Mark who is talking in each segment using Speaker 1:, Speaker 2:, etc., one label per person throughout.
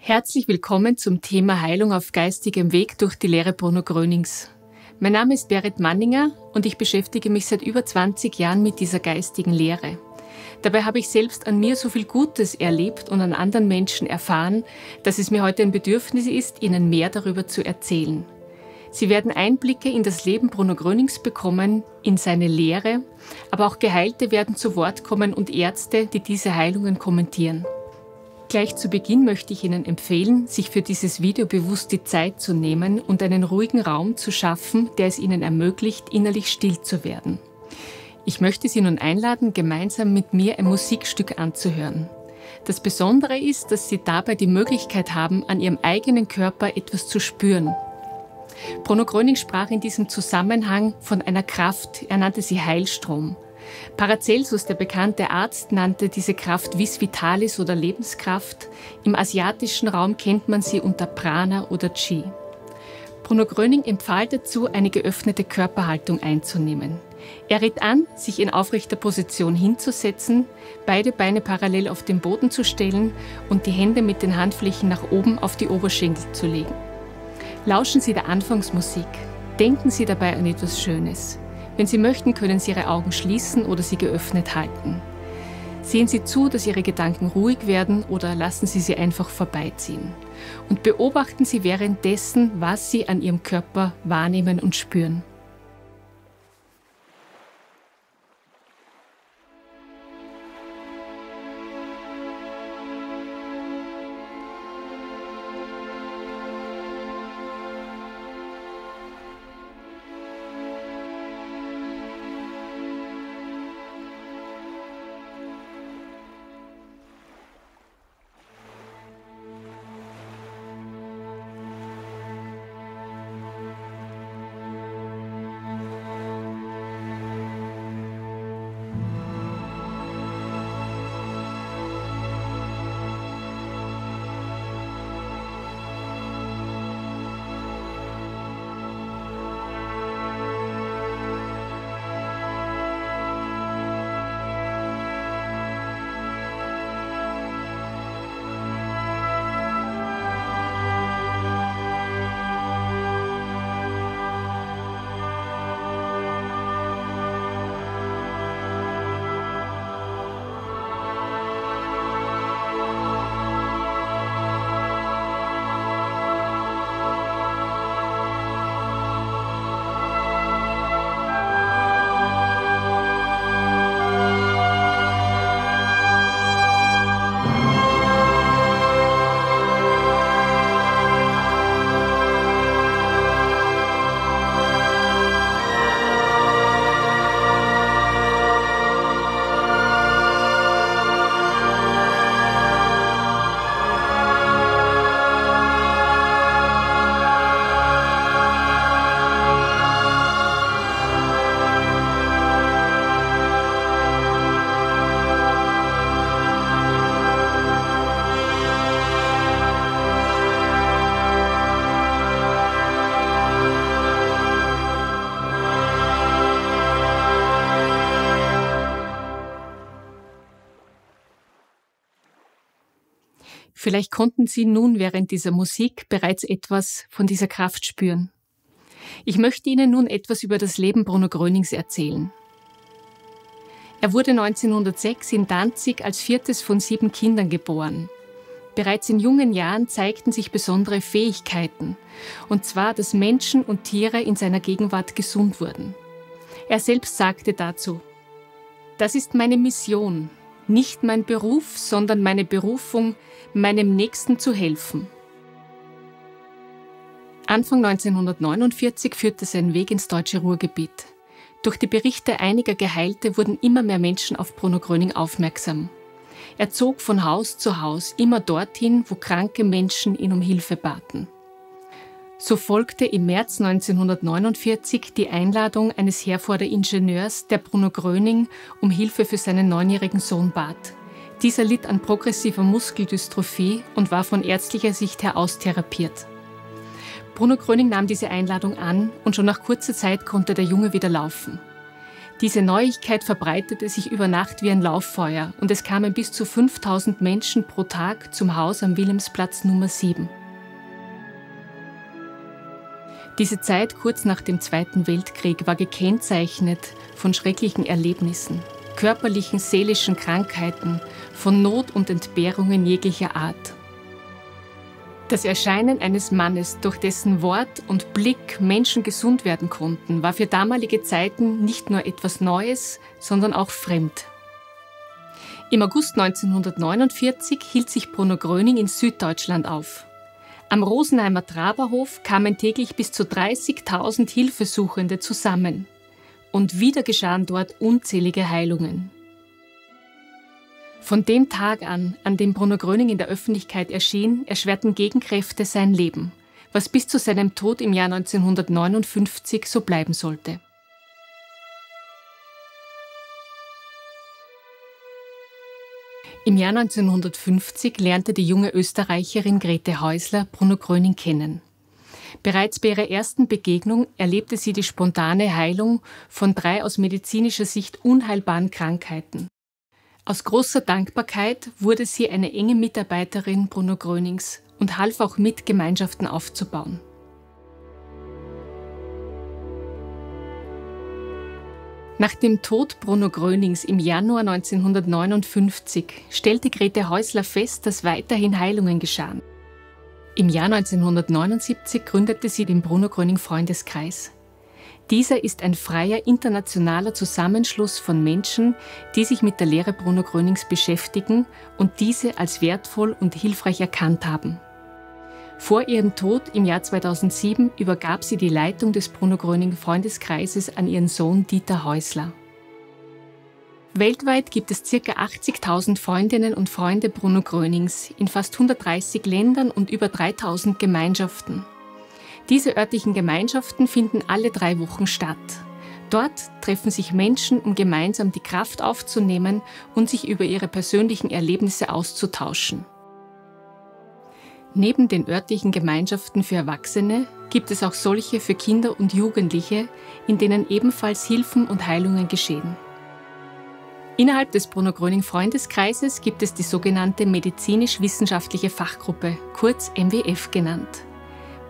Speaker 1: Herzlich willkommen zum Thema Heilung auf geistigem Weg durch die Lehre Bruno Grönings. Mein Name ist Berit Manninger und ich beschäftige mich seit über 20 Jahren mit dieser geistigen Lehre. Dabei habe ich selbst an mir so viel Gutes erlebt und an anderen Menschen erfahren, dass es mir heute ein Bedürfnis ist, Ihnen mehr darüber zu erzählen. Sie werden Einblicke in das Leben Bruno Grönings bekommen, in seine Lehre, aber auch Geheilte werden zu Wort kommen und Ärzte, die diese Heilungen kommentieren. Gleich zu Beginn möchte ich Ihnen empfehlen, sich für dieses Video bewusst die Zeit zu nehmen und einen ruhigen Raum zu schaffen, der es Ihnen ermöglicht, innerlich still zu werden. Ich möchte Sie nun einladen, gemeinsam mit mir ein Musikstück anzuhören. Das Besondere ist, dass Sie dabei die Möglichkeit haben, an Ihrem eigenen Körper etwas zu spüren. Bruno Gröning sprach in diesem Zusammenhang von einer Kraft, er nannte sie Heilstrom. Paracelsus, der bekannte Arzt, nannte diese Kraft Vis Vitalis oder Lebenskraft. Im asiatischen Raum kennt man sie unter Prana oder Qi. Bruno Gröning empfahl dazu, eine geöffnete Körperhaltung einzunehmen. Er riet an, sich in aufrechter Position hinzusetzen, beide Beine parallel auf den Boden zu stellen und die Hände mit den Handflächen nach oben auf die Oberschenkel zu legen. Lauschen Sie der Anfangsmusik. Denken Sie dabei an etwas Schönes. Wenn Sie möchten, können Sie Ihre Augen schließen oder sie geöffnet halten. Sehen Sie zu, dass Ihre Gedanken ruhig werden oder lassen Sie sie einfach vorbeiziehen. Und beobachten Sie währenddessen, was Sie an Ihrem Körper wahrnehmen und spüren. Vielleicht konnten Sie nun während dieser Musik bereits etwas von dieser Kraft spüren. Ich möchte Ihnen nun etwas über das Leben Bruno Grönings erzählen. Er wurde 1906 in Danzig als viertes von 7 Kindern geboren. Bereits in jungen Jahren zeigten sich besondere Fähigkeiten, und zwar, dass Menschen und Tiere in seiner Gegenwart gesund wurden. Er selbst sagte dazu: „Das ist meine Mission. Nicht mein Beruf, sondern meine Berufung, meinem Nächsten zu helfen." Anfang 1949 führte sein Weg ins deutsche Ruhrgebiet. Durch die Berichte einiger Geheilte wurden immer mehr Menschen auf Bruno Gröning aufmerksam. Er zog von Haus zu Haus, immer dorthin, wo kranke Menschen ihn um Hilfe baten. So folgte im März 1949 die Einladung eines Herforder Ingenieurs, der Bruno Gröning um Hilfe für seinen 9-jährigen Sohn bat. Dieser litt an progressiver Muskeldystrophie und war von ärztlicher Sicht her austherapiert. Bruno Gröning nahm diese Einladung an und schon nach kurzer Zeit konnte der Junge wieder laufen. Diese Neuigkeit verbreitete sich über Nacht wie ein Lauffeuer und es kamen bis zu 5000 Menschen pro Tag zum Haus am Wilhelmsplatz Nummer 7. Diese Zeit kurz nach dem Zweiten Weltkrieg war gekennzeichnet von schrecklichen Erlebnissen, körperlichen, seelischen Krankheiten, von Not und Entbehrungen jeglicher Art. Das Erscheinen eines Mannes, durch dessen Wort und Blick Menschen gesund werden konnten, war für damalige Zeiten nicht nur etwas Neues, sondern auch fremd. Im August 1949 hielt sich Bruno Gröning in Süddeutschland auf. Am Rosenheimer Traberhof kamen täglich bis zu 30.000 Hilfesuchende zusammen. Und wieder geschahen dort unzählige Heilungen. Von dem Tag an dem Bruno Gröning in der Öffentlichkeit erschien, erschwerten Gegenkräfte sein Leben, was bis zu seinem Tod im Jahr 1959 so bleiben sollte. Im Jahr 1950 lernte die junge Österreicherin Grete Häusler Bruno Gröning kennen. Bereits bei ihrer ersten Begegnung erlebte sie die spontane Heilung von 3 aus medizinischer Sicht unheilbaren Krankheiten. Aus großer Dankbarkeit wurde sie eine enge Mitarbeiterin Bruno Grönings und half auch mit, Gemeinschaften aufzubauen. Nach dem Tod Bruno Grönings im Januar 1959 stellte Grete Häusler fest, dass weiterhin Heilungen geschahen. Im Jahr 1979 gründete sie den Bruno Gröning Freundeskreis. Dieser ist ein freier internationaler Zusammenschluss von Menschen, die sich mit der Lehre Bruno Grönings beschäftigen und diese als wertvoll und hilfreich erkannt haben. Vor ihrem Tod im Jahr 2007 übergab sie die Leitung des Bruno Gröning Freundeskreises an ihren Sohn Dieter Häusler. Weltweit gibt es ca. 80.000 Freundinnen und Freunde Bruno Grönings in fast 130 Ländern und über 3.000 Gemeinschaften. Diese örtlichen Gemeinschaften finden alle 3 Wochen statt. Dort treffen sich Menschen, um gemeinsam die Kraft aufzunehmen und sich über ihre persönlichen Erlebnisse auszutauschen. Neben den örtlichen Gemeinschaften für Erwachsene gibt es auch solche für Kinder und Jugendliche, in denen ebenfalls Hilfen und Heilungen geschehen. Innerhalb des Bruno Gröning Freundeskreises gibt es die sogenannte medizinisch-wissenschaftliche Fachgruppe, kurz MWF genannt.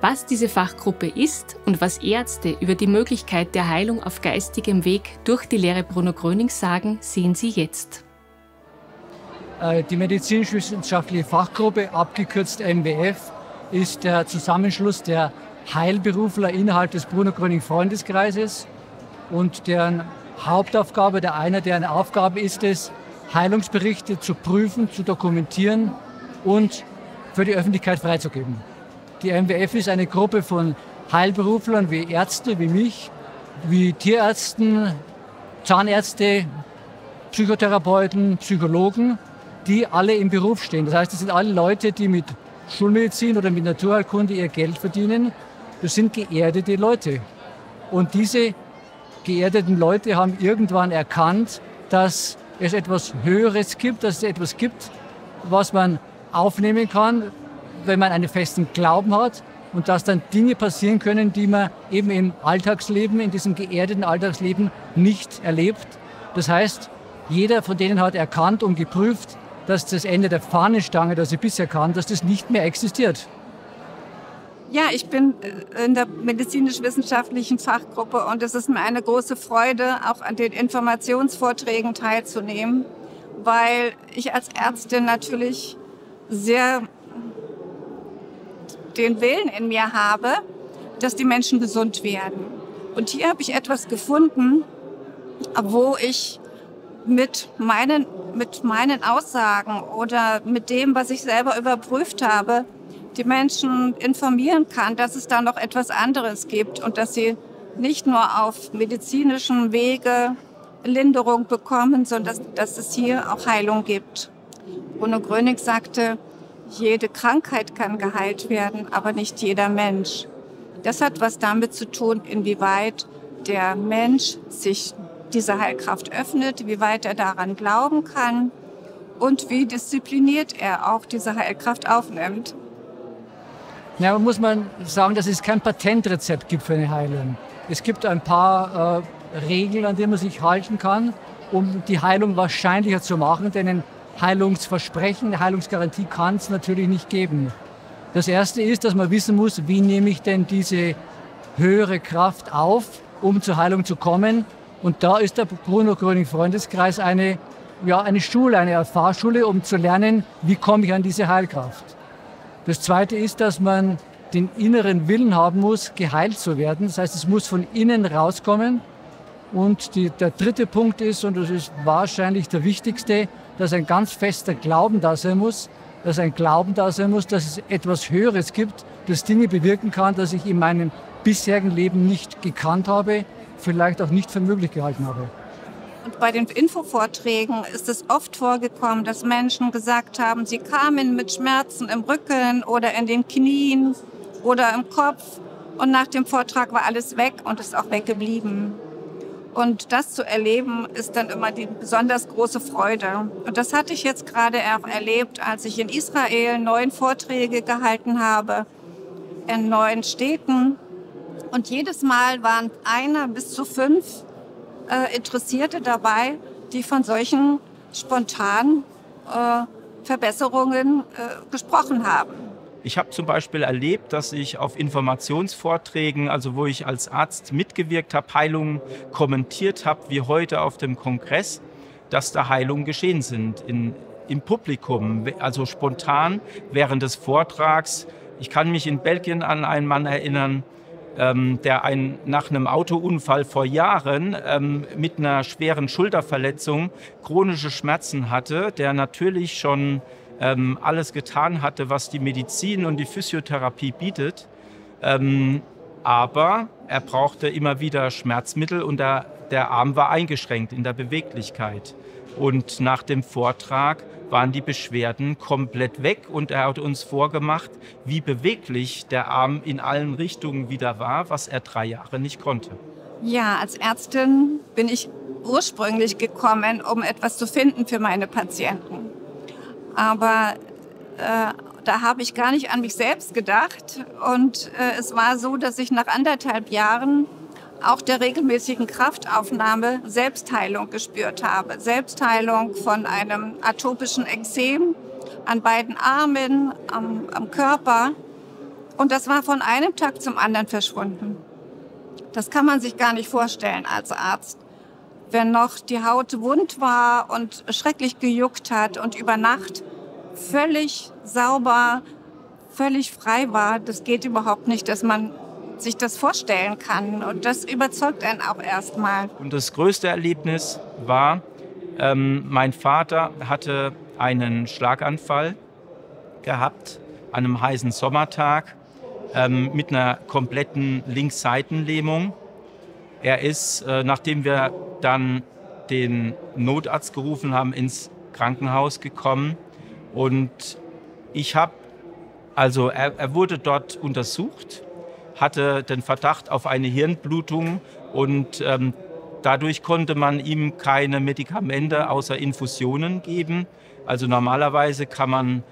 Speaker 1: Was diese Fachgruppe ist und was Ärzte über die Möglichkeit der Heilung auf geistigem Weg durch die Lehre Bruno Grönings sagen, sehen Sie jetzt.
Speaker 2: Die medizinisch-wissenschaftliche Fachgruppe, abgekürzt MWF, ist der Zusammenschluss der Heilberufler innerhalb des Bruno Gröning Freundeskreises und deren Hauptaufgabe, deren Aufgabe ist es, Heilungsberichte zu prüfen, zu dokumentieren und für die Öffentlichkeit freizugeben. Die MWF ist eine Gruppe von Heilberuflern wie Ärzte, wie mich, wie Tierärzten, Zahnärzte, Psychotherapeuten, Psychologen, die alle im Beruf stehen. Das heißt, das sind alle Leute, die mit Schulmedizin oder mit Naturheilkunde ihr Geld verdienen. Das sind geerdete Leute. Und diese geerdeten Leute haben irgendwann erkannt, dass es etwas Höheres gibt, dass es etwas gibt, was man aufnehmen kann, wenn man einen festen Glauben hat und dass dann Dinge passieren können, die man eben im Alltagsleben, in diesem geerdeten Alltagsleben nicht erlebt. Das heißt, jeder von denen hat erkannt und geprüft, dass das Ende der Fahnenstange, das sie bisher kannten, dass das nicht mehr existiert.
Speaker 3: Ja, ich bin in der medizinisch-wissenschaftlichen Fachgruppe und es ist mir eine große Freude, auch an den Informationsvorträgen teilzunehmen, weil ich als Ärztin natürlich sehr den Willen in mir habe, dass die Menschen gesund werden. Und hier habe ich etwas gefunden, wo ich mit meinen Aussagen oder mit dem, was ich selber überprüft habe, die Menschen informieren kann, dass es da noch etwas anderes gibt und dass sie nicht nur auf medizinischem Wege Linderung bekommen, sondern dass es hier auch Heilung gibt. Bruno Gröning sagte, jede Krankheit kann geheilt werden, aber nicht jeder Mensch. Das hat was damit zu tun, inwieweit der Mensch sich dieser Heilkraft öffnet, wie weit er daran glauben kann und wie diszipliniert er auch diese Heilkraft aufnimmt.
Speaker 2: Ja, man muss sagen, dass es kein Patentrezept gibt für eine Heilung. Es gibt ein paar Regeln, an die man sich halten kann, um die Heilung wahrscheinlicher zu machen, denn ein Heilungsversprechen, eine Heilungsgarantie kann es natürlich nicht geben. Das erste ist, dass man wissen muss, wie nehme ich denn diese höhere Kraft auf, um zur Heilung zu kommen. Und da ist der Bruno Gröning Freundeskreis eine Schule, eine Fahrschule, um zu lernen, wie komme ich an diese Heilkraft. Das zweite ist, dass man den inneren Willen haben muss, geheilt zu werden. Das heißt, es muss von innen rauskommen. Und der dritte Punkt ist, und das ist wahrscheinlich der wichtigste, dass ein ganz fester Glauben da sein muss, dass es etwas Höheres gibt, das Dinge bewirken kann, das ich in meinem bisherigen Leben nicht gekannt habe, vielleicht auch nicht für möglich gehalten habe.
Speaker 3: Und bei den Infovorträgen ist es oft vorgekommen, dass Menschen gesagt haben, sie kamen mit Schmerzen im Rücken oder in den Knien oder im Kopf und nach dem Vortrag war alles weg und ist auch weggeblieben. Und das zu erleben, ist dann immer die besonders große Freude. Und das hatte ich jetzt gerade auch erlebt, als ich in Israel 9 Vorträge gehalten habe, in 9 Städten. Und jedes Mal waren 1 bis zu 5 Interessierte dabei, die von solchen spontanen Verbesserungen gesprochen haben.
Speaker 4: Ich habe zum Beispiel erlebt, dass ich auf Informationsvorträgen, also wo ich als Arzt mitgewirkt habe, Heilungen kommentiert habe, wie heute auf dem Kongress, dass da Heilungen geschehen sind im Publikum, also spontan während des Vortrags. Ich kann mich in Belgien an einen Mann erinnern, der nach einem Autounfall vor Jahren mit einer schweren Schulterverletzung chronische Schmerzen hatte, der natürlich schon alles getan hatte, was die Medizin und die Physiotherapie bietet. Aber er brauchte immer wieder Schmerzmittel und der Arm war eingeschränkt in der Beweglichkeit. Und nach dem Vortrag waren die Beschwerden komplett weg und er hat uns vorgemacht, wie beweglich der Arm in allen Richtungen wieder war, was er 3 Jahre nicht konnte.
Speaker 3: Ja, als Ärztin bin ich ursprünglich gekommen, um etwas zu finden für meine Patienten. Aber da habe ich gar nicht an mich selbst gedacht. Und es war so, dass ich nach 1,5 Jahren auch der regelmäßigen Kraftaufnahme Selbstheilung gespürt habe. Selbstheilung von einem atopischen Ekzem an beiden Armen, am Körper. Und das war von einem Tag zum anderen verschwunden. Das kann man sich gar nicht vorstellen als Arzt. Wenn noch die Haut wund war und schrecklich gejuckt hat und über Nacht völlig sauber, völlig frei war, das geht überhaupt nicht, dass man sich das vorstellen kann. Und das überzeugt einen auch erstmal.
Speaker 4: Und das größte Erlebnis war, mein Vater hatte einen Schlaganfall gehabt an einem heißen Sommertag mit einer kompletten Linksseitenlähmung. Er ist, nachdem wir dann den Notarzt gerufen haben, ins Krankenhaus gekommen. Und er wurde dort untersucht, hatte den Verdacht auf eine Hirnblutung und dadurch konnte man ihm keine Medikamente außer Infusionen geben. Also normalerweise kann man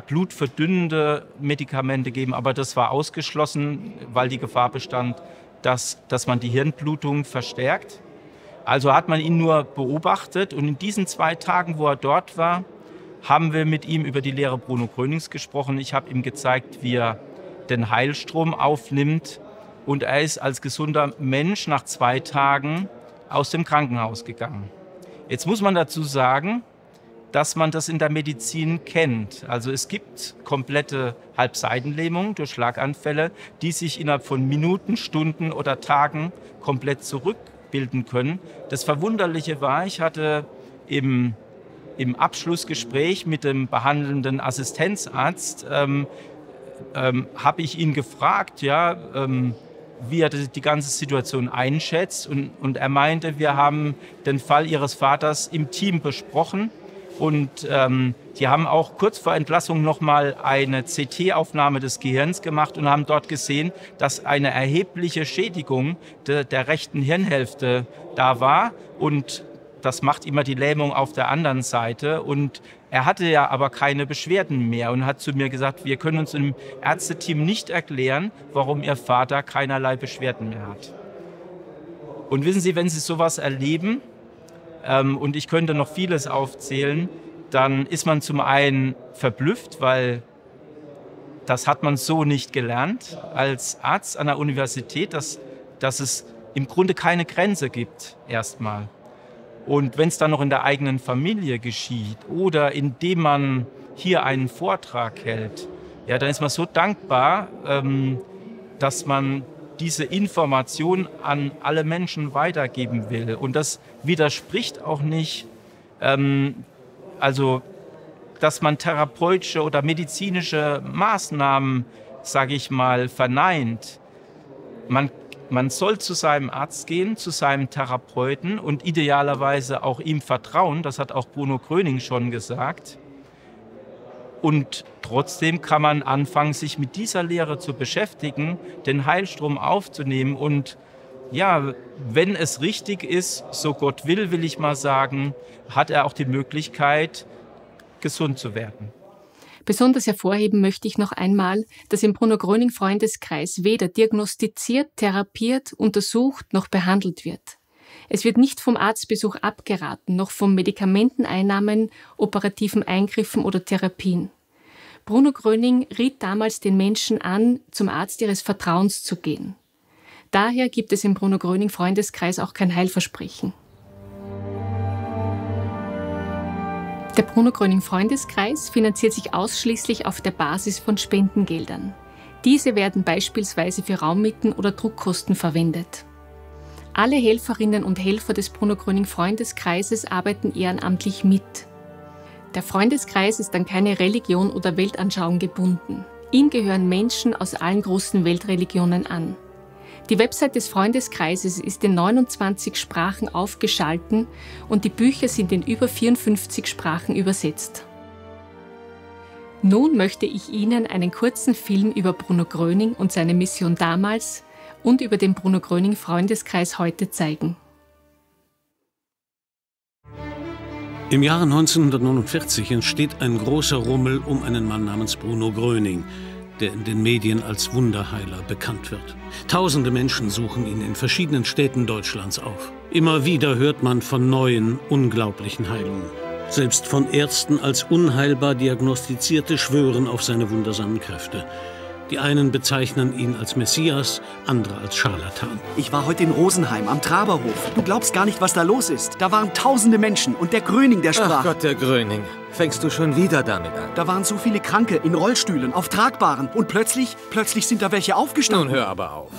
Speaker 4: blutverdünnende Medikamente geben, aber das war ausgeschlossen, weil die Gefahr bestand, dass man die Hirnblutung verstärkt. Also hat man ihn nur beobachtet und in diesen 2 Tagen, wo er dort war, haben wir mit ihm über die Lehre Bruno Grönings gesprochen. Ich habe ihm gezeigt, wie er den Heilstrom aufnimmt und er ist als gesunder Mensch nach 2 Tagen aus dem Krankenhaus gegangen. Jetzt muss man dazu sagen, dass man das in der Medizin kennt. Also es gibt komplette Halbseitenlähmung durch Schlaganfälle, die sich innerhalb von Minuten, Stunden oder Tagen komplett zurückbilden können. Das Verwunderliche war, ich hatte im Abschlussgespräch mit dem behandelnden Assistenzarzt habe ich ihn gefragt, wie er die ganze Situation einschätzt. Und er meinte, wir haben den Fall Ihres Vaters im Team besprochen. Und die haben auch kurz vor Entlassung nochmal eine CT-Aufnahme des Gehirns gemacht und haben dort gesehen, dass eine erhebliche Schädigung der rechten Hirnhälfte da war. Und das macht immer die Lähmung auf der anderen Seite. Und er hatte ja aber keine Beschwerden mehr und hat zu mir gesagt, wir können uns im Ärzteteam nicht erklären, warum Ihr Vater keinerlei Beschwerden mehr hat. Und wissen Sie, wenn Sie sowas erleben, und ich könnte noch vieles aufzählen, dann ist man zum einen verblüfft, weil das hat man so nicht gelernt als Arzt an der Universität, dass es im Grunde keine Grenze gibt erstmal. Und wenn es dann noch in der eigenen Familie geschieht oder indem man hier einen Vortrag hält, ja, dann ist man so dankbar, dass man diese Information an alle Menschen weitergeben will. Und das widerspricht auch nicht, dass man therapeutische oder medizinische Maßnahmen, sage ich mal, verneint. Man soll zu seinem Arzt gehen, zu seinem Therapeuten und idealerweise auch ihm vertrauen. Das hat auch Bruno Gröning schon gesagt. Und trotzdem kann man anfangen, sich mit dieser Lehre zu beschäftigen, den Heilstrom aufzunehmen. Und ja, wenn es richtig ist, so Gott will ich mal sagen, hat er auch die Möglichkeit, gesund zu werden.
Speaker 1: Besonders hervorheben möchte ich noch einmal, dass im Bruno Gröning Freundeskreis weder diagnostiziert, therapiert, untersucht noch behandelt wird. Es wird nicht vom Arztbesuch abgeraten, noch von Medikamenteneinnahmen, operativen Eingriffen oder Therapien. Bruno Gröning riet damals den Menschen an, zum Arzt ihres Vertrauens zu gehen. Daher gibt es im Bruno Gröning Freundeskreis auch kein Heilversprechen. Der Bruno Gröning Freundeskreis finanziert sich ausschließlich auf der Basis von Spendengeldern. Diese werden beispielsweise für Raummieten oder Druckkosten verwendet. Alle Helferinnen und Helfer des Bruno Gröning Freundeskreises arbeiten ehrenamtlich mit. Der Freundeskreis ist an keine Religion oder Weltanschauung gebunden. Ihm gehören Menschen aus allen großen Weltreligionen an. Die Website des Freundeskreises ist in 29 Sprachen aufgeschaltet und die Bücher sind in über 54 Sprachen übersetzt. Nun möchte ich Ihnen einen kurzen Film über Bruno Gröning und seine Mission damals und über den Bruno Gröning Freundeskreis heute zeigen.
Speaker 5: Im Jahre 1949 entsteht ein großer Rummel um einen Mann namens Bruno Gröning, der in den Medien als Wunderheiler bekannt wird. Tausende Menschen suchen ihn in verschiedenen Städten Deutschlands auf. Immer wieder hört man von neuen, unglaublichen Heilungen. Selbst von Ärzten als unheilbar Diagnostizierte schwören auf seine wundersamen Kräfte. Die einen bezeichnen ihn als Messias, andere als Scharlatan.
Speaker 6: Ich war heute in Rosenheim am Traberhof. Du glaubst gar nicht, was da los ist. Da waren tausende Menschen und der Gröning, der sprach.
Speaker 7: Ach Gott, der Gröning. Fängst du schon wieder damit an?
Speaker 6: Da waren so viele Kranke in Rollstühlen, auf Tragbaren. Und plötzlich sind da welche aufgestanden.
Speaker 7: Nun hör aber auf.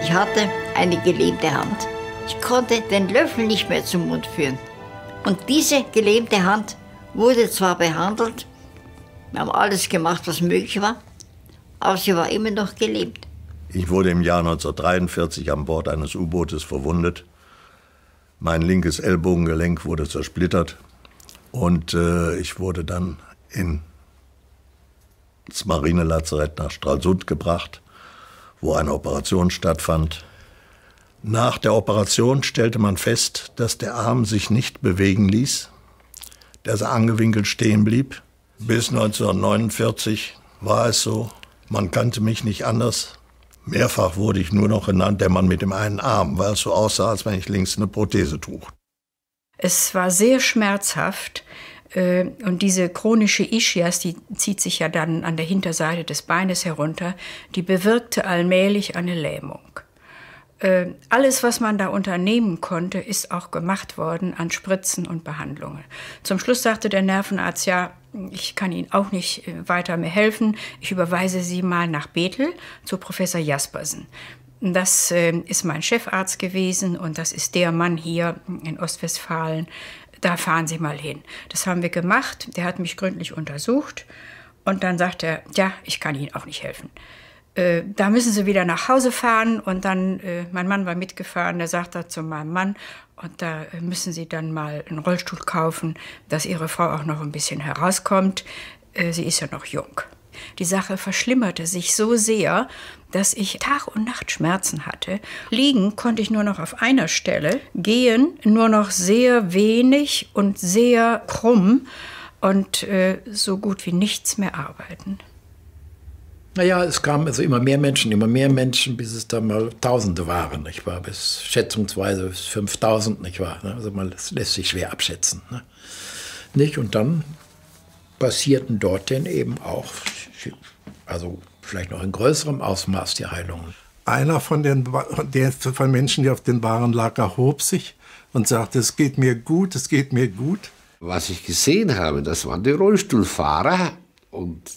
Speaker 8: Ich hatte eine gelähmte Hand. Ich konnte den Löffel nicht mehr zum Mund führen. Und diese gelähmte Hand wurde zwar behandelt, wir haben alles gemacht, was möglich war, aber sie war immer noch gelähmt.
Speaker 9: Ich wurde im Jahr 1943 an Bord eines U-Bootes verwundet. Mein linkes Ellbogengelenk wurde zersplittert und ich wurde dann ins Marinelazarett nach Stralsund gebracht, wo eine Operation stattfand. Nach der Operation stellte man fest, dass der Arm sich nicht bewegen ließ, dass er angewinkelt stehen blieb. Bis 1949 war es so. Man kannte mich nicht anders. Mehrfach wurde ich nur noch genannt, der Mann mit dem einen Arm, weil es so aussah, als wenn ich links eine Prothese trug.
Speaker 10: Es war sehr schmerzhaft und diese chronische Ischias, die zieht sich ja dann an der Hinterseite des Beines herunter, die bewirkte allmählich eine Lähmung. Alles, was man da unternehmen konnte, ist auch gemacht worden an Spritzen und Behandlungen. Zum Schluss sagte der Nervenarzt, ja, ich kann Ihnen auch nicht weiter mehr helfen. Ich überweise Sie mal nach Bethel zu Professor Jaspersen. Das ist mein Chefarzt gewesen und das ist der Mann hier in Ostwestfalen. Da fahren Sie mal hin. Das haben wir gemacht. Der hat mich gründlich untersucht und dann sagt er, ja, ich kann Ihnen auch nicht helfen. Da müssen Sie wieder nach Hause fahren und dann, mein Mann war mitgefahren, der sagt da zu meinem Mann, und da müssen Sie dann mal einen Rollstuhl kaufen, dass Ihre Frau auch noch ein bisschen herauskommt. Sie ist ja noch jung. Die Sache verschlimmerte sich so sehr, dass ich Tag und Nacht Schmerzen hatte. Liegen konnte ich nur noch auf einer Stelle, gehen nur noch sehr wenig und sehr krumm und so gut wie nichts mehr arbeiten.
Speaker 11: Naja, es kamen also immer mehr Menschen, bis es dann mal Tausende waren, nicht wahr? Bis schätzungsweise 5000, nicht wahr? Also das lässt sich schwer abschätzen. Ne? Nicht? Und dann passierten dort denn eben auch, also vielleicht noch in größerem Ausmaß, die Heilungen.
Speaker 12: Einer von Menschen, die auf den Waren lag, erhob sich und sagte, es geht mir gut, es geht mir gut.
Speaker 13: Was ich gesehen habe, das waren die Rollstuhlfahrer. Und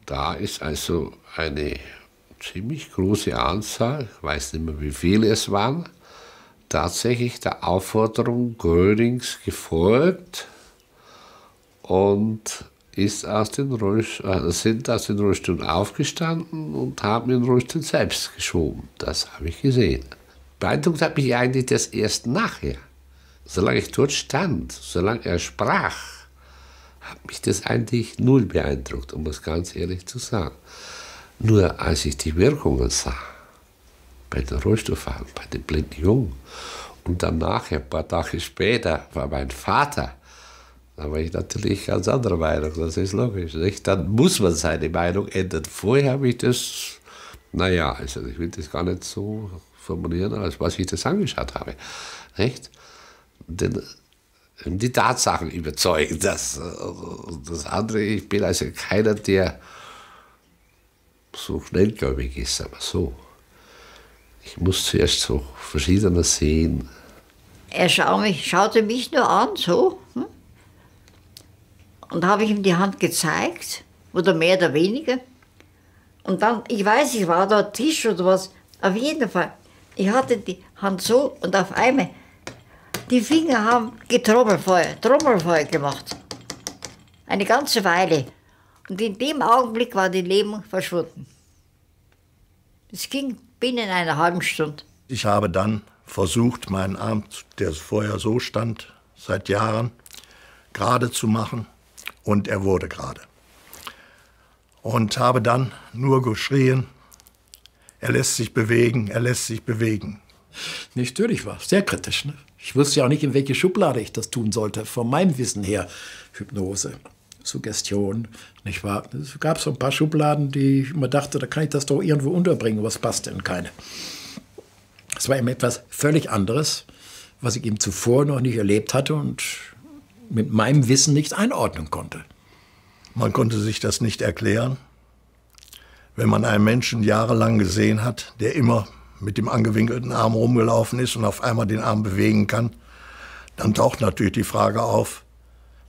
Speaker 13: da ist also eine ziemlich große Anzahl, ich weiß nicht mehr, wie viele es waren, tatsächlich der Aufforderung Grönings gefolgt und sind aus den Rollstühlen aufgestanden und haben den Rollstuhl selbst geschoben. Das habe ich gesehen. Beeindruckt hat mich eigentlich das erst nachher. Solange ich dort stand, solange er sprach, hat mich das eigentlich null beeindruckt, um es ganz ehrlich zu sagen. Nur als ich die Wirkungen sah, bei den Rollstuhlfahrern, bei den blinden Jungen, und dann nachher, ein paar Tage später, war mein Vater, da war ich natürlich ganz anderer Meinung, das ist logisch. Nicht? Dann muss man seine Meinung ändern. Vorher habe ich das, naja, also ich will das gar nicht so formulieren, als was ich das angeschaut habe. Nicht? Denn die Tatsachen überzeugen das. Das andere, ich bin also keiner, der so schnellgläubig ist, aber so. Ich muss zuerst so Verschiedenes sehen.
Speaker 8: Er schaute mich nur an, so. Und habe ich ihm die Hand gezeigt, oder mehr oder weniger. Und dann, ich weiß, ich war da Tisch oder was, auf jeden Fall. Ich hatte die Hand so und auf einmal, die Finger haben Trommelfeuer gemacht. Eine ganze Weile. Und in dem Augenblick war die Lähmung verschwunden. Es ging binnen einer halben Stunde.
Speaker 9: Ich habe dann versucht, meinen Arm, der vorher so stand, seit Jahren, gerade zu machen. Und er wurde gerade. Und habe dann nur geschrien, er lässt sich bewegen, er lässt sich bewegen.
Speaker 11: Natürlich war es sehr kritisch. Ne? Ich wusste ja auch nicht, in welche Schublade ich das tun sollte. Von meinem Wissen her, Hypnose, Suggestion, nicht wahr? Es gab so ein paar Schubladen, die ich immer dachte, da kann ich das doch irgendwo unterbringen, was passt denn keine. Es war eben etwas völlig anderes, was ich eben zuvor noch nicht erlebt hatte und mit meinem Wissen nicht einordnen konnte.
Speaker 9: Man konnte sich das nicht erklären. Wenn man einen Menschen jahrelang gesehen hat, der immer mit dem angewinkelten Arm rumgelaufen ist und auf einmal den Arm bewegen kann, dann taucht natürlich die Frage auf,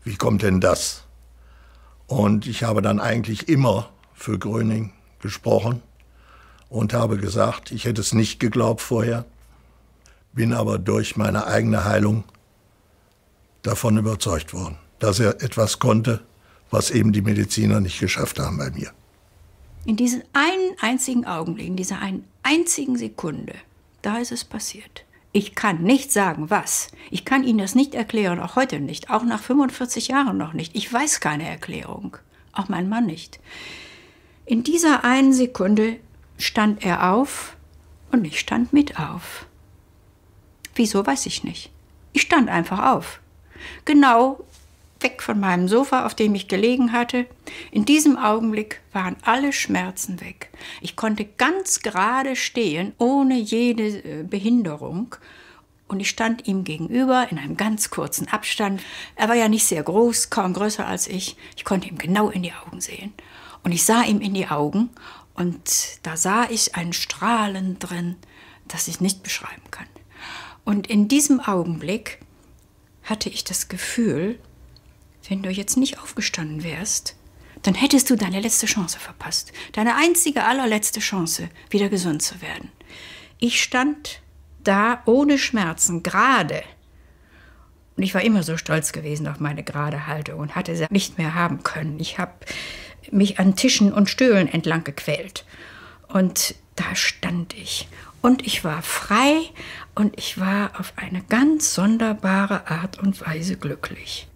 Speaker 9: wie kommt denn das? Und ich habe dann eigentlich immer für Gröning gesprochen und habe gesagt, ich hätte es nicht geglaubt vorher, bin aber durch meine eigene Heilung davon überzeugt worden, dass er etwas konnte, was eben die Mediziner nicht geschafft haben bei mir.
Speaker 10: In diesem einen einzigen Augenblick, in dieser einen einzigen Sekunde, da ist es passiert. Ich kann nicht sagen, was. Ich kann Ihnen das nicht erklären, auch heute nicht, auch nach 45 Jahren noch nicht. Ich weiß keine Erklärung, auch mein Mann nicht. In dieser einen Sekunde stand er auf und ich stand mit auf. Wieso, weiß ich nicht. Ich stand einfach auf. Genau weg von meinem Sofa, auf dem ich gelegen hatte. In diesem Augenblick waren alle Schmerzen weg. Ich konnte ganz gerade stehen, ohne jede Behinderung. Und ich stand ihm gegenüber in einem ganz kurzen Abstand. Er war ja nicht sehr groß, kaum größer als ich. Ich konnte ihm genau in die Augen sehen. Und ich sah ihm in die Augen und da sah ich ein Strahlen drin, das ich nicht beschreiben kann. Und in diesem Augenblick hatte ich das Gefühl, wenn du jetzt nicht aufgestanden wärst, dann hättest du deine letzte Chance verpasst. Deine einzige, allerletzte Chance, wieder gesund zu werden. Ich stand da ohne Schmerzen, gerade. Und ich war immer so stolz gewesen auf meine gerade Haltung und hatte sie nicht mehr haben können. Ich habe mich an Tischen und Stühlen entlang gequält. Und da stand ich. Und ich war frei und ich war auf eine ganz sonderbare Art und Weise glücklich.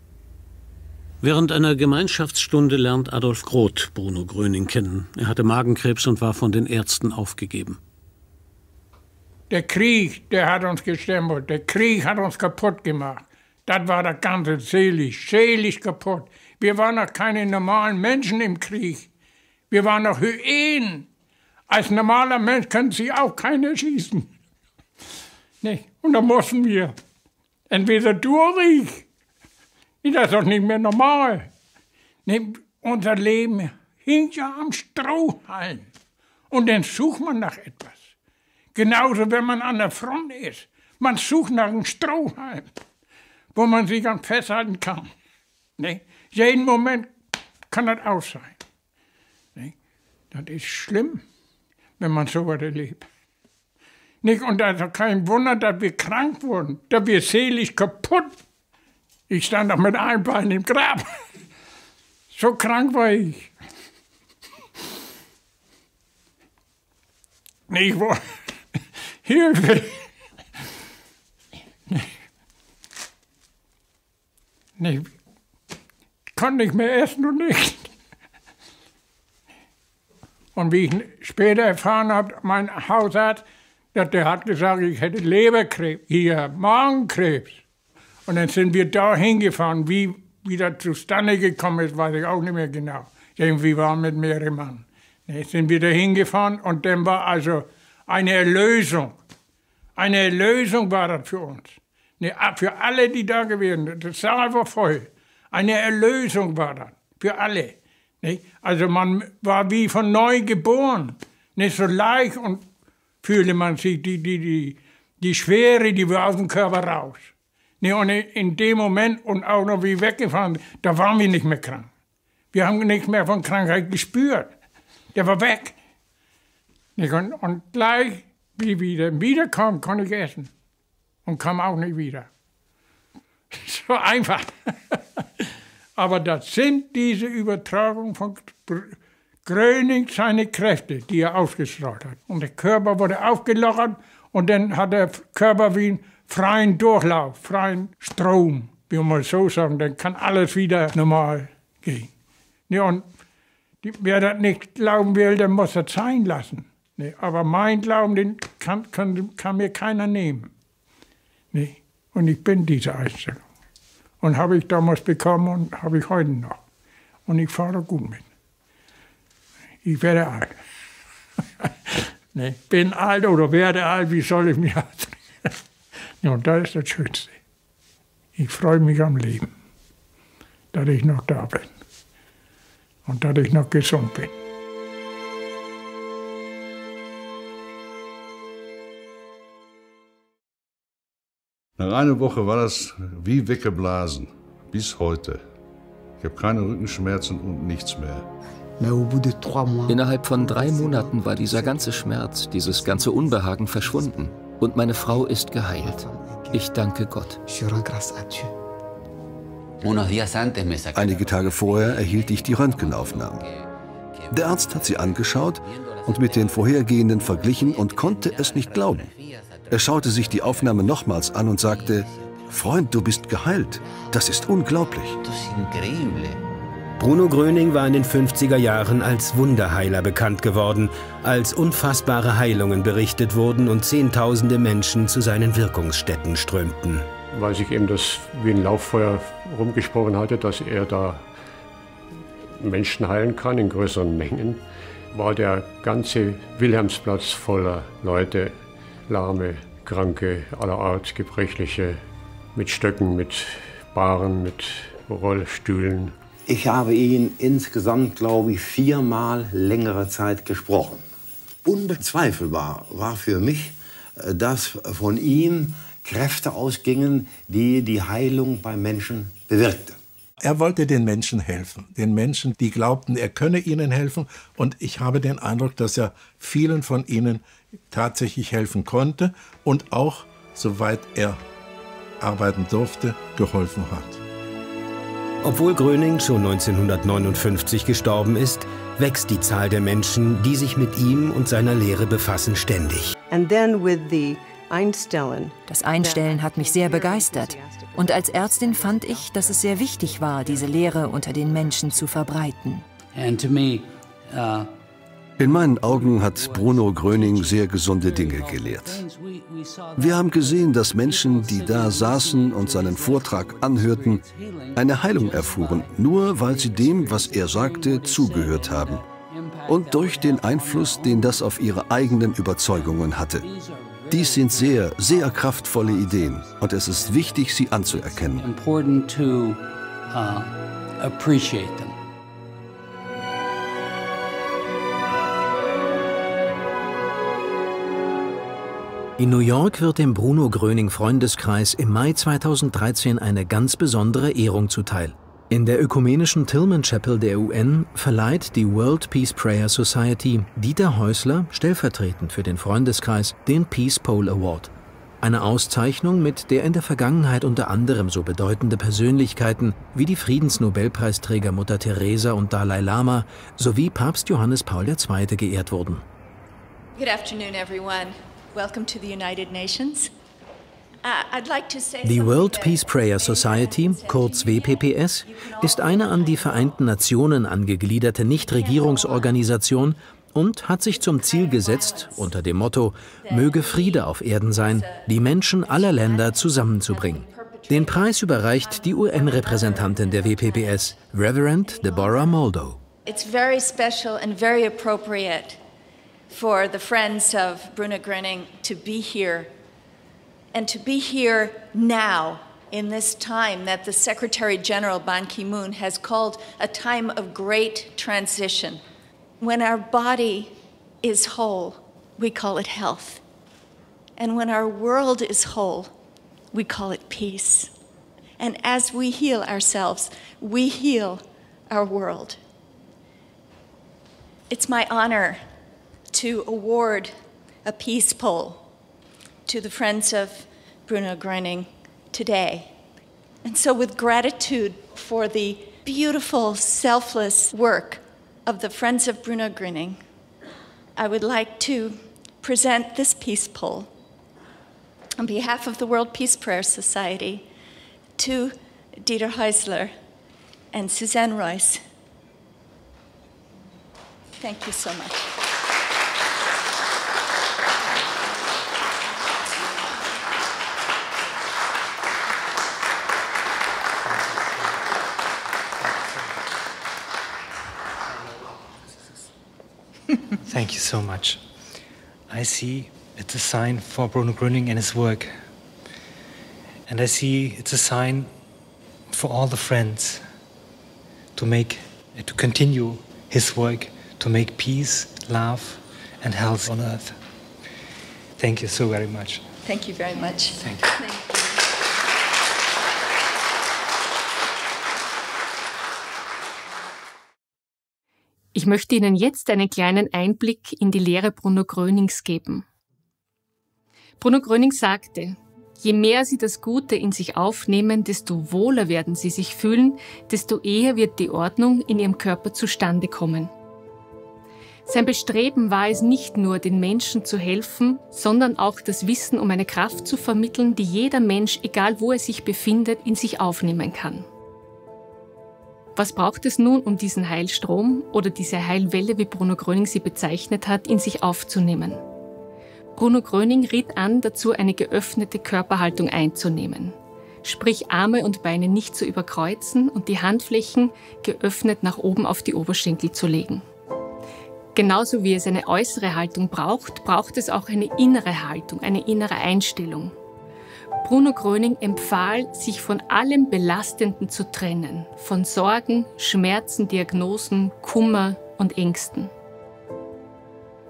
Speaker 5: Während einer Gemeinschaftsstunde lernt Adolf Groth Bruno Gröning kennen. Er hatte Magenkrebs und war von den Ärzten aufgegeben.
Speaker 14: Der Krieg, der hat uns gestempelt. Der Krieg hat uns kaputt gemacht. Das war das Ganze seelisch kaputt. Wir waren noch keine normalen Menschen im Krieg. Wir waren noch Hyänen. Als normaler Mensch können sie auch keiner schießen. Nee. Und da mussten wir entweder du oder ich. Das ist doch nicht mehr normal. Nee, unser Leben hing ja am Strohhalm. Und dann sucht man nach etwas. Genauso, wenn man an der Front ist. Man sucht nach einem Strohhalm, wo man sich an festhalten kann. Nee, jeden Moment kann das auch sein. Nee, das ist schlimm, wenn man so was erlebt. Nicht? Und da ist kein Wunder, dass wir krank wurden, dass wir seelisch kaputt. Ich stand doch mit einem Bein im Grab. So krank war ich. Nee, ich war Hilfe. Nee, ich konnte nicht mehr essen und nicht. Und wie ich später erfahren habe, mein Hausarzt, der hat gesagt, ich hätte Leberkrebs, Magenkrebs. Und dann sind wir da hingefahren. Wie das zustande gekommen ist, weiß ich auch nicht mehr genau. Irgendwie waren mit mehreren Mann. Dann sind wir da hingefahren und dann war also eine Erlösung. Eine Erlösung war das für uns. Für alle, die da gewesen sind. Das Saal war voll. Eine Erlösung war das. Für alle. Also man war wie von neu geboren. Nicht so leicht und fühlte man sich die Schwere, die war aus dem Körper raus. Und in dem Moment und auch noch wie weggefahren, da waren wir nicht mehr krank. Wir haben nichts mehr von Krankheit gespürt. Der war weg. Und gleich, wie wiederkam, konnte ich essen. Und kam auch nicht wieder. So einfach. Aber das sind diese Übertragungen von Gröning, seine Kräfte, die er ausgestrahlt hat. Und der Körper wurde aufgelockert und dann hat der Körper wie einen freien Durchlauf, freien Strom, wie man mal so sagen. Dann kann alles wieder normal gehen. Und wer das nicht glauben will, der muss das sein lassen. Aber mein Glauben, den kann mir keiner nehmen. Und ich bin diese Einstellung. Und habe ich damals bekommen und habe ich heute noch. Und ich fahre gut mit. Ich werde alt. Bin alt oder werde alt, wie soll ich mich ausdrücken? Und das ist das Schönste. Ich freue mich am Leben, dass ich noch da bin. Und dass ich noch gesund bin.
Speaker 15: Nach einer Woche war das wie weggeblasen. Bis heute. Ich habe keine Rückenschmerzen und nichts mehr.
Speaker 16: Innerhalb von 3 Monaten war dieser ganze Schmerz, dieses ganze Unbehagen verschwunden. Und meine Frau ist geheilt. Ich danke Gott.
Speaker 17: Einige Tage vorher erhielt ich die Röntgenaufnahmen. Der Arzt hat sie angeschaut und mit den vorhergehenden verglichen und konnte es nicht glauben. Er schaute sich die Aufnahme nochmals an und sagte: Freund, du bist geheilt. Das ist unglaublich.
Speaker 18: Bruno Gröning war in den 50er Jahren als Wunderheiler bekannt geworden, als unfassbare Heilungen berichtet wurden und Zehntausende Menschen zu seinen Wirkungsstätten strömten.
Speaker 19: Weil sich eben das wie ein Lauffeuer rumgesprochen hatte, dass er da Menschen heilen kann in größeren Mengen, war der ganze Wilhelmsplatz voller Leute, Lahme, Kranke aller Art, Gebrechliche, mit Stöcken, mit Bahren, mit Rollstühlen.
Speaker 20: Ich habe ihn insgesamt, glaube ich, 4-mal längere Zeit gesprochen. Unbezweifelbar war für mich, dass von ihm Kräfte ausgingen, die die Heilung bei Menschen bewirkte.
Speaker 12: Er wollte den Menschen helfen, den Menschen, die glaubten, er könne ihnen helfen. Und ich habe den Eindruck, dass er vielen von ihnen tatsächlich helfen konnte und auch, soweit er arbeiten durfte, geholfen hat.
Speaker 18: Obwohl Gröning schon 1959 gestorben ist, wächst die Zahl der Menschen, die sich mit ihm und seiner Lehre befassen, ständig.
Speaker 21: Das Einstellen hat mich sehr begeistert. Und als Ärztin fand ich, dass es sehr wichtig war, diese Lehre unter den Menschen zu verbreiten.
Speaker 17: In meinen Augen hat Bruno Gröning sehr gesunde Dinge gelehrt. Wir haben gesehen, dass Menschen, die da saßen und seinen Vortrag anhörten, eine Heilung erfuhren, nur weil sie dem, was er sagte, zugehört haben. und durch den Einfluss, den das auf ihre eigenen Überzeugungen hatte. Dies sind sehr, sehr kraftvolle Ideen und es ist wichtig, sie anzuerkennen.
Speaker 18: In New York wird dem Bruno Gröning Freundeskreis im Mai 2013 eine ganz besondere Ehrung zuteil. In der ökumenischen Tillman Chapel der UN verleiht die World Peace Prayer Society Dieter Häusler stellvertretend für den Freundeskreis den Peace Pole Award. Eine Auszeichnung, mit der in der Vergangenheit unter anderem so bedeutende Persönlichkeiten wie die Friedensnobelpreisträger Mutter Teresa und Dalai Lama sowie Papst Johannes Paul II. Geehrt wurden.
Speaker 2: Good afternoon, everyone. Welcome to the United Nations.
Speaker 18: Die World Peace Prayer Society, kurz WPPS, ist eine an die Vereinten Nationen angegliederte Nichtregierungsorganisation und hat sich zum Ziel gesetzt, unter dem Motto »Möge Friede auf Erden sein«, die Menschen aller Länder zusammenzubringen. Den Preis überreicht die UN-Repräsentantin der WPPS, Reverend Deborah Moldo.
Speaker 2: It's very special and very appropriate for the friends of Bruno Gröning to be here. And to be here now, in this time that the Secretary General Ban Ki-moon has called a time of great transition. When our body is whole, we call it health. And when our world is whole, we call it peace. And as we heal ourselves, we heal our world. It's my honor to award a peace pole to the friends of Bruno Gröning today. And so with gratitude for the beautiful, selfless work of the friends of Bruno Gröning, I would like to present this peace pole on behalf of the World Peace Prayer Society to Dieter Häusler and Suzanne Royce. Thank you so much.
Speaker 22: Thank you so much. I see it's a sign for Bruno Gröning and his work. And I see it's a sign for all the friends to continue his work, to make peace, love and health on earth. Thank you so very much.
Speaker 2: Thank you very much.
Speaker 22: Thank you.
Speaker 1: Ich möchte Ihnen jetzt einen kleinen Einblick in die Lehre Bruno Grönings geben. Bruno Gröning sagte, je mehr Sie das Gute in sich aufnehmen, desto wohler werden Sie sich fühlen, desto eher wird die Ordnung in Ihrem Körper zustande kommen. Sein Bestreben war es nicht nur, den Menschen zu helfen, sondern auch das Wissen um eine Kraft zu vermitteln, die jeder Mensch, egal wo er sich befindet, in sich aufnehmen kann. Was braucht es nun, um diesen Heilstrom oder diese Heilwelle, wie Bruno Gröning sie bezeichnet hat, in sich aufzunehmen? Bruno Gröning riet an, dazu eine geöffnete Körperhaltung einzunehmen. Sprich, Arme und Beine nicht zu überkreuzen und die Handflächen geöffnet nach oben auf die Oberschenkel zu legen. Genauso wie es eine äußere Haltung braucht, braucht es auch eine innere Haltung, eine innere Einstellung. Bruno Gröning empfahl, sich von allem Belastenden zu trennen, von Sorgen, Schmerzen, Diagnosen, Kummer und Ängsten.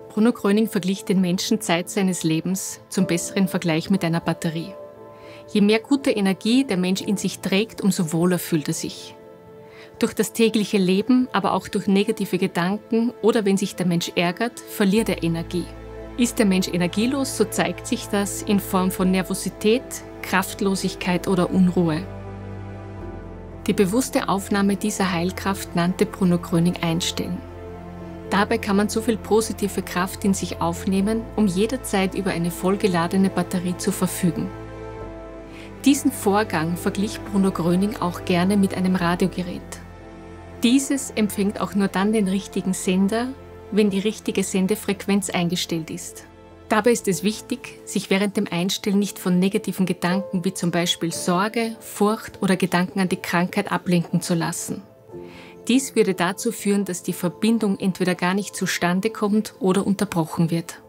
Speaker 1: Bruno Gröning verglich den Menschen Zeit seines Lebens zum besseren Vergleich mit einer Batterie. Je mehr gute Energie der Mensch in sich trägt, umso wohler fühlt er sich. Durch das tägliche Leben, aber auch durch negative Gedanken oder wenn sich der Mensch ärgert, verliert er Energie. Ist der Mensch energielos, so zeigt sich das in Form von Nervosität, Kraftlosigkeit oder Unruhe. Die bewusste Aufnahme dieser Heilkraft nannte Bruno Gröning Einstellen. Dabei kann man so viel positive Kraft in sich aufnehmen, um jederzeit über eine vollgeladene Batterie zu verfügen. Diesen Vorgang verglich Bruno Gröning auch gerne mit einem Radiogerät. Dieses empfängt auch nur dann den richtigen Sender, wenn die richtige Sendefrequenz eingestellt ist. Dabei ist es wichtig, sich während dem Einstellen nicht von negativen Gedanken wie zum Beispiel Sorge, Furcht oder Gedanken an die Krankheit ablenken zu lassen. Dies würde dazu führen, dass die Verbindung entweder gar nicht zustande kommt oder unterbrochen wird.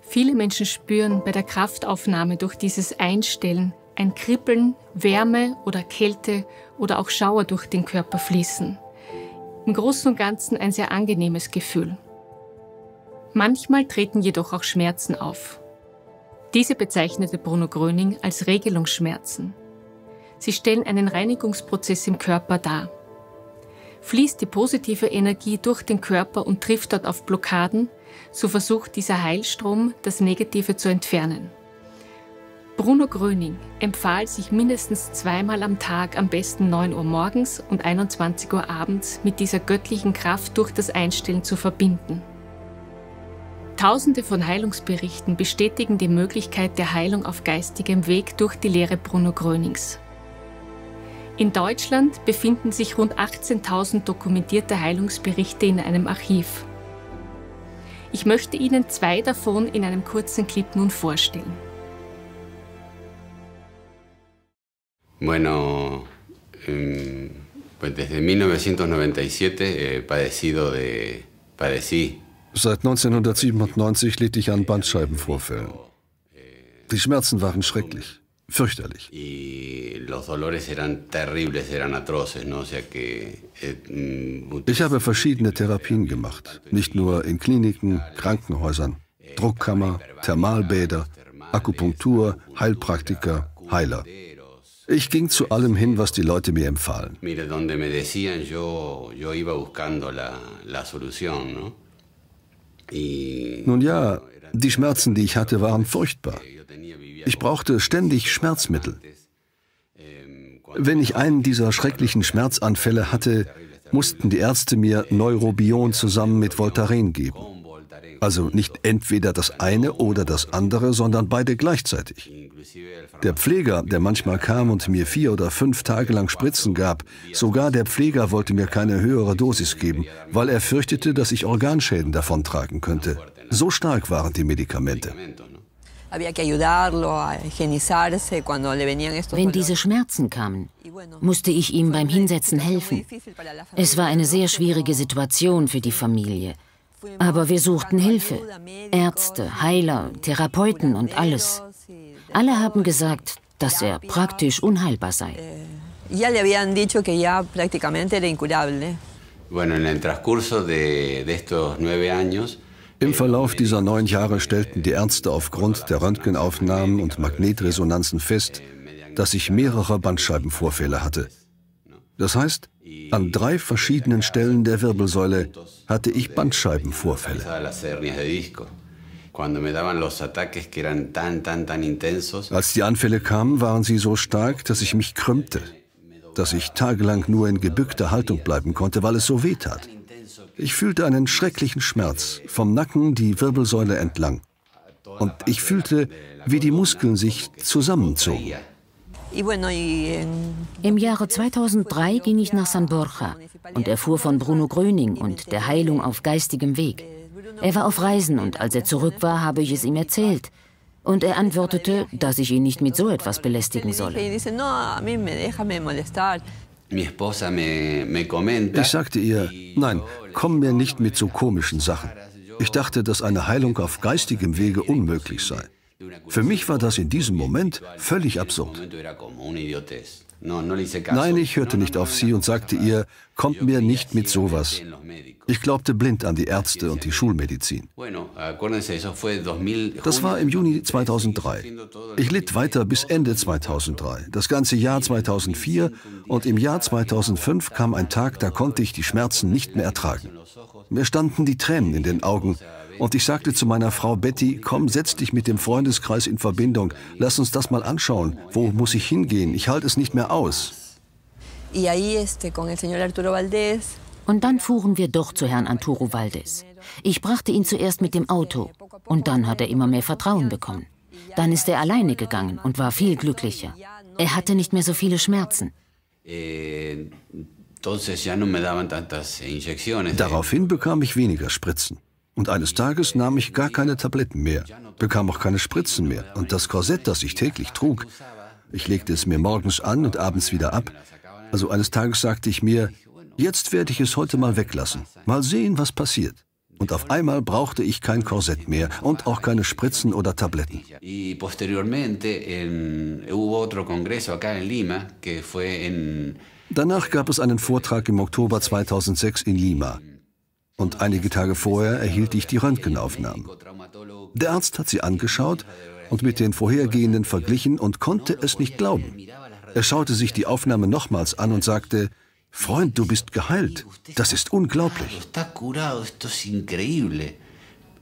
Speaker 1: Viele Menschen spüren bei der Kraftaufnahme durch dieses Einstellen ein Kribbeln, Wärme oder Kälte oder auch Schauer durch den Körper fließen. Im Großen und Ganzen ein sehr angenehmes Gefühl. Manchmal treten jedoch auch Schmerzen auf. Diese bezeichnete Bruno Gröning als Regelungsschmerzen. Sie stellen einen Reinigungsprozess im Körper dar. Fließt die positive Energie durch den Körper und trifft dort auf Blockaden, so versucht dieser Heilstrom, das Negative zu entfernen. Bruno Gröning empfahl sich mindestens 2-mal am Tag, am besten 9 Uhr morgens und 21 Uhr abends, mit dieser göttlichen Kraft durch das Einstellen zu verbinden. Tausende von Heilungsberichten bestätigen die Möglichkeit der Heilung auf geistigem Weg durch die Lehre Bruno Grönings. In Deutschland befinden sich rund 18.000 dokumentierte Heilungsberichte in einem Archiv. Ich möchte Ihnen 2 davon in einem kurzen Clip nun vorstellen.
Speaker 3: Bueno, pues desde 1997 padecí.
Speaker 17: Seit 1997 litt ich an Bandscheibenvorfällen. Die Schmerzen waren schrecklich, fürchterlich.
Speaker 3: Ich
Speaker 17: habe verschiedene Therapien gemacht, nicht nur in Kliniken, Krankenhäusern, Druckkammer, Thermalbäder, Akupunktur, Heilpraktiker, Heiler. Ich ging zu allem hin, was die Leute mir empfahlen. Nun ja, die Schmerzen, die ich hatte, waren furchtbar. Ich brauchte ständig Schmerzmittel. Wenn ich einen dieser schrecklichen Schmerzanfälle hatte, mussten die Ärzte mir Neurobion zusammen mit Voltaren geben. Also nicht entweder das eine oder das andere, sondern beide gleichzeitig. Der Pfleger, der manchmal kam und mir 4 oder 5 Tage lang Spritzen gab, sogar der Pfleger wollte mir keine höhere Dosis geben, weil er fürchtete, dass ich Organschäden davontragen könnte. So stark waren die Medikamente.
Speaker 4: Wenn diese Schmerzen kamen, musste ich ihm beim Hinsetzen helfen. Es war eine sehr schwierige Situation für die Familie. Aber wir suchten Hilfe. Ärzte, Heiler, Therapeuten und alles. Alle haben gesagt, dass er praktisch unheilbar sei.
Speaker 17: Im Verlauf dieser 9 Jahre stellten die Ärzte aufgrund der Röntgenaufnahmen und Magnetresonanzen fest, dass ich mehrere Bandscheibenvorfälle hatte. Das heißt, an 3 verschiedenen Stellen der Wirbelsäule hatte ich Bandscheibenvorfälle. Als die Anfälle kamen, waren sie so stark, dass ich mich krümmte, dass ich tagelang nur in gebückter Haltung bleiben konnte, weil es so weh tat. Ich fühlte einen schrecklichen Schmerz, vom Nacken die Wirbelsäule entlang. Und ich fühlte, wie die Muskeln sich zusammenzogen.
Speaker 4: Im Jahre 2003 ging ich nach San Borja und erfuhr von Bruno Gröning und der Heilung auf geistigem Weg. Er war auf Reisen und als er zurück war, habe ich es ihm erzählt. Und er antwortete, dass ich ihn nicht mit so etwas belästigen solle.
Speaker 17: Ich sagte ihr, nein, komm mir nicht mit so komischen Sachen. Ich dachte, dass eine Heilung auf geistigem Wege unmöglich sei. Für mich war das in diesem Moment völlig absurd. Nein, ich hörte nicht auf sie und sagte ihr, kommt mir nicht mit sowas. Ich glaubte blind an die Ärzte und die Schulmedizin. Das war im Juni 2003. Ich litt weiter bis Ende 2003, das ganze Jahr 2004 und im Jahr 2005 kam ein Tag, da konnte ich die Schmerzen nicht mehr ertragen. Mir standen die Tränen in den Augen und ich sagte zu meiner Frau Betty, komm, setz dich mit dem Freundeskreis in Verbindung, lass uns das mal anschauen. Wo muss ich hingehen? Ich halte es nicht mehr aus.
Speaker 4: Und dann fuhren wir doch zu Herrn Arturo Valdés. Ich brachte ihn zuerst mit dem Auto und dann hat er immer mehr Vertrauen bekommen. Dann ist er alleine gegangen und war viel glücklicher. Er hatte nicht mehr so viele Schmerzen.
Speaker 17: Daraufhin bekam ich weniger Spritzen. Und eines Tages nahm ich gar keine Tabletten mehr, bekam auch keine Spritzen mehr. Und das Korsett, das ich täglich trug, ich legte es mir morgens an und abends wieder ab. Also eines Tages sagte ich mir, Jetzt werde ich es heute mal weglassen. Mal sehen, was passiert. Und auf einmal brauchte ich kein Korsett mehr und auch keine Spritzen oder Tabletten. Danach gab es einen Vortrag im Oktober 2006 in Lima. Und einige Tage vorher erhielt ich die Röntgenaufnahmen. Der Arzt hat sie angeschaut und mit den vorhergehenden verglichen und konnte es nicht glauben. Er schaute sich die Aufnahme nochmals an und sagte: Freund, du bist geheilt. Das ist unglaublich.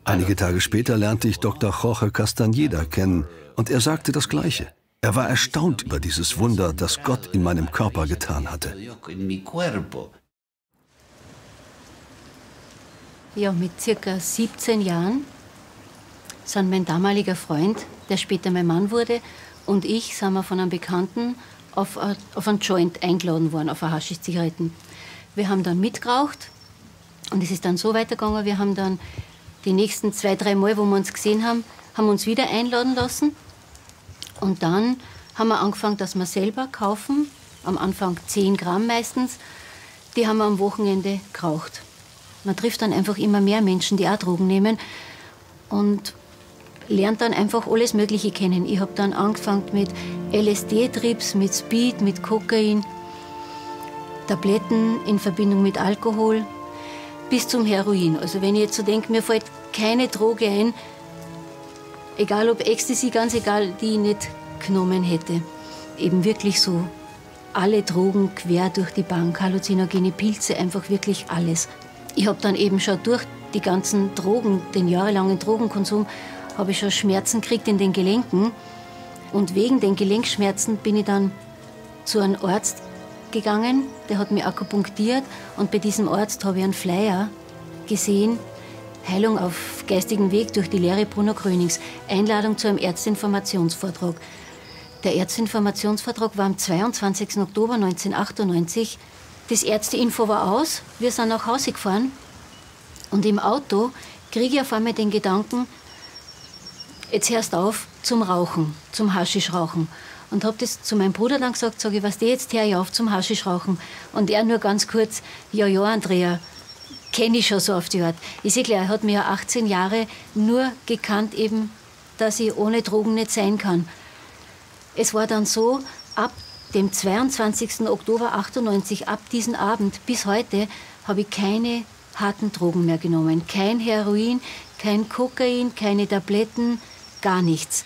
Speaker 17: Einige Tage später lernte ich Dr. Jorge Castañeda kennen und er sagte das Gleiche. Er war erstaunt über dieses Wunder, das Gott in meinem Körper getan hatte.
Speaker 6: Ja, mit circa 17 Jahren sind mein damaliger Freund, der später mein Mann wurde, und ich sind wir von einem Bekannten auf einen Joint eingeladen worden, auf Haschisch-Zigaretten. Wir haben dann mitgeraucht und es ist dann so weitergegangen, wir haben dann die nächsten 2-3 Mal, wo wir uns gesehen haben, haben uns wieder einladen lassen. Und dann haben wir angefangen, dass wir selber kaufen, am Anfang 10 Gramm meistens, die haben wir am Wochenende geraucht. Man trifft dann einfach immer mehr Menschen, die auch Drogen nehmen und lernt dann einfach alles Mögliche kennen. Ich habe dann angefangen mit LSD-Trips, mit Speed, mit Kokain, Tabletten in Verbindung mit Alkohol, bis zum Heroin. Also wenn ich jetzt so denke, mir fällt keine Droge ein, egal ob Ecstasy, ganz egal, die ich nicht genommen hätte. Eben wirklich so alle Drogen quer durch die Bank, halluzinogene Pilze, einfach wirklich alles. Ich habe dann eben schon durch die ganzen Drogen, den jahrelangen Drogenkonsum, habe ich schon Schmerzen gekriegt in den Gelenken. Und wegen den Gelenkschmerzen bin ich dann zu einem Arzt gegangen, der hat mich akupunktiert. Und bei diesem Arzt habe ich einen Flyer gesehen, Heilung auf geistigem Weg durch die Lehre Bruno Grönings, Einladung zu einem Ärzteinformationsvortrag. Der Ärzteinformationsvortrag war am 22. Oktober 1998. Das Ärzteinfo war aus, wir sind nach Hause gefahren und im Auto kriege ich auf einmal den Gedanken, jetzt hörst du auf zum Rauchen, zum Haschischrauchen. Und habe das zu meinem Bruder dann gesagt, sage ich, was der jetzt hör ich auf zum Haschischrauchen. Und er nur ganz kurz, ja, Andrea, kenne ich schon so auf die Art. Ist klar, er hat mir ja 18 Jahre nur gekannt, eben, dass ich ohne Drogen nicht sein kann. Es war dann so, ab dem 22. Oktober 98, ab diesem Abend bis heute, habe ich keine harten Drogen mehr genommen. Kein Heroin, kein Kokain, keine Tabletten, gar nichts.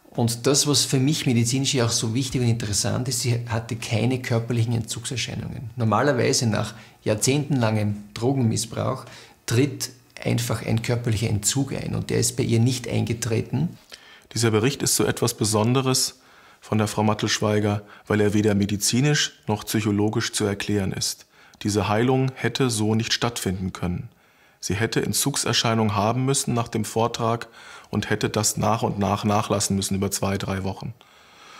Speaker 7: Und das, was für mich medizinisch auch so wichtig und interessant ist, sie hatte keine körperlichen Entzugserscheinungen. Normalerweise nach jahrzehntelangem Drogenmissbrauch tritt einfach ein körperlicher Entzug ein und der ist bei ihr nicht eingetreten.
Speaker 23: Dieser Bericht ist so etwas Besonderes von der Frau Mattelschweiger, weil er weder medizinisch noch psychologisch zu erklären ist. Diese Heilung hätte so nicht stattfinden können. Sie hätte Entzugserscheinungen haben müssen nach dem Vortrag und hätte das nach und nach nachlassen müssen über 2-3 Wochen.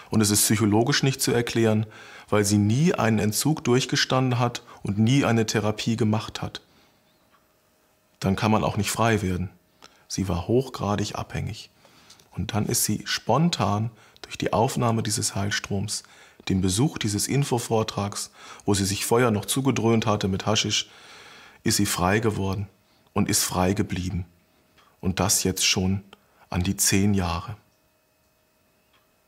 Speaker 23: Und es ist psychologisch nicht zu erklären, weil sie nie einen Entzug durchgestanden hat und nie eine Therapie gemacht hat. Dann kann man auch nicht frei werden. Sie war hochgradig abhängig. Und dann ist sie spontan durch die Aufnahme dieses Heilstroms, den Besuch dieses Infovortrags, wo sie sich vorher noch zugedröhnt hatte mit Haschisch, ist sie frei geworden und ist frei geblieben. Und das jetzt schon an die 10 Jahre.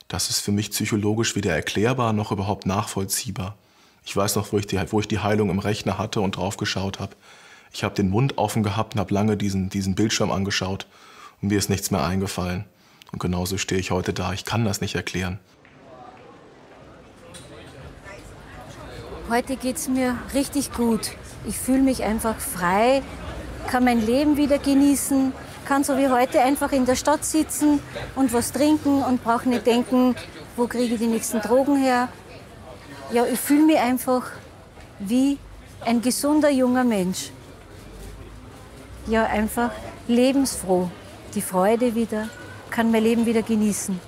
Speaker 23: Das ist für mich psychologisch weder erklärbar noch überhaupt nachvollziehbar. Ich weiß noch, wo ich die Heilung im Rechner hatte und drauf geschaut habe. Ich habe den Mund offen gehabt und habe lange diesen Bildschirm angeschaut und mir ist nichts mehr eingefallen. Und genauso stehe ich heute da. Ich kann das nicht erklären.
Speaker 6: Heute geht es mir richtig gut. Ich fühle mich einfach frei, kann mein Leben wieder genießen, kann so wie heute einfach in der Stadt sitzen und was trinken und brauche nicht denken, wo kriege ich die nächsten Drogen her. Ja, ich fühle mich einfach wie ein gesunder junger Mensch. Ja, einfach lebensfroh, die Freude wieder, kann mein Leben wieder genießen.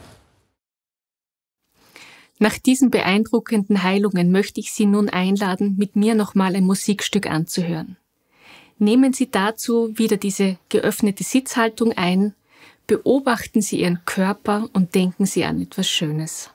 Speaker 1: Nach diesen beeindruckenden Heilungen möchte ich Sie nun einladen, mit mir nochmal ein Musikstück anzuhören. Nehmen Sie dazu wieder diese geöffnete Sitzhaltung ein, beobachten Sie Ihren Körper und denken Sie an etwas Schönes.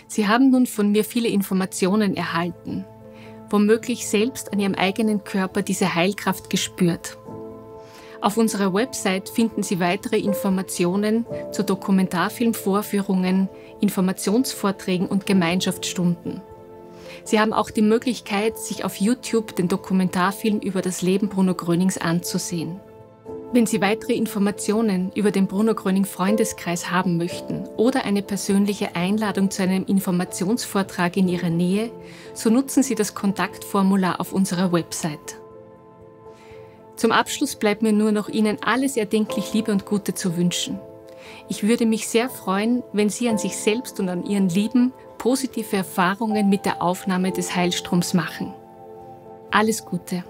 Speaker 1: Sie haben nun von mir viele Informationen erhalten, womöglich selbst an Ihrem eigenen Körper diese Heilkraft gespürt. Auf unserer Website finden Sie weitere Informationen zu Dokumentarfilmvorführungen, Informationsvorträgen und Gemeinschaftsstunden. Sie haben auch die Möglichkeit, sich auf YouTube den Dokumentarfilm über das Leben Bruno Grönings anzusehen. Wenn Sie weitere Informationen über den Bruno Gröning Freundeskreis haben möchten oder eine persönliche Einladung zu einem Informationsvortrag in Ihrer Nähe, so nutzen Sie das Kontaktformular auf unserer Website. Zum Abschluss bleibt mir nur noch Ihnen alles erdenklich Liebe und Gute zu wünschen. Ich würde mich sehr freuen, wenn Sie an sich selbst und an Ihren Lieben positive Erfahrungen mit der Aufnahme des Heilstroms machen. Alles Gute!